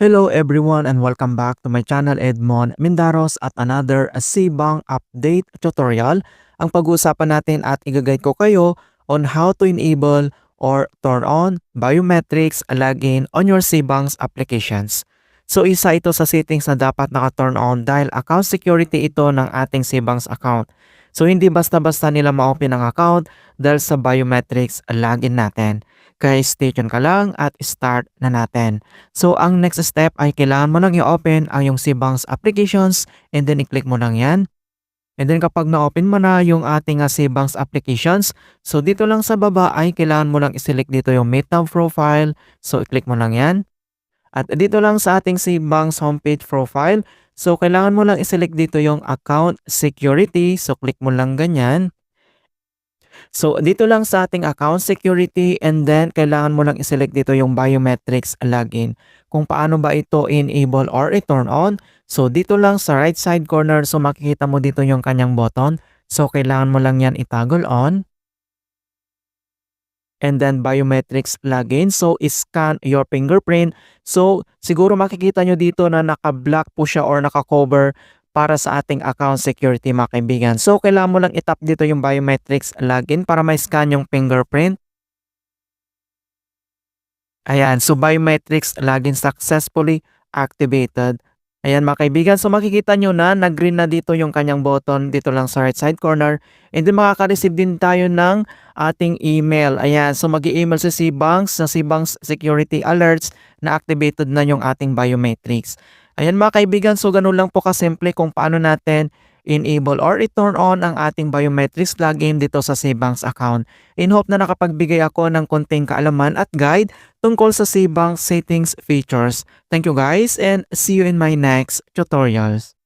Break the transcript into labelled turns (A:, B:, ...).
A: Hello everyone and welcome back to my channel Edmond Mindaros at another Cbang update tutorial. Ang pag-uusapan natin at i-guide ko kayo on how to enable or turn on biometrics login on your Cbang's applications. So isa ito sa settings na dapat naka-turn on dahil account security ito ng ating Cbang's account. So hindi basta-basta nila ma-open ang account dahil sa biometrics login natin. Kaya stay tuned ka lang at start na natin. So, ang next step ay kailangan mo nang i-open ang yung Cbang's applications and then i-click mo lang yan. And then kapag na-open mo na yung ating Cbang's applications, so dito lang sa baba ay kailangan mo lang i-select dito yung Meet Now profile. So, i-click mo lang yan. At dito lang sa ating Cbang's homepage profile, so kailangan mo lang i-select dito yung account security. So, click mo lang ganyan. So, dito lang sa ating account security and then kailangan mo lang i-select dito yung biometrics login. Kung paano ba ito enable or i-turn on. So, dito lang sa right side corner, so makikita mo dito yung kanyang button. So, kailangan mo lang yan i-toggle on. And then biometrics login. So, scan your fingerprint. So, siguro makikita nyo dito na naka-block po siya or naka-cover para sa ating account security mga kaibigan. So, kailangan mo lang itap dito yung biometrics login para ma-scan yung fingerprint. Ayan, so biometrics login successfully activated. Ayan mga kaibigan, so makikita nyo na nag-green na dito yung kanyang button dito lang sa right side corner. And then makaka-receive din tayo ng ating email. Ayan, so mag-i-email sa Cbang's security alerts na activated na yung ating biometrics. Ayan mga kaibigan, so ganun lang po kasimple kung paano natin enable or i-turn on ang ating biometrics login dito sa Cbang's account. In hope na nakapagbigay ako ng konting kaalaman at guide tungkol sa Cbang's settings features. Thank you guys and see you in my next tutorials.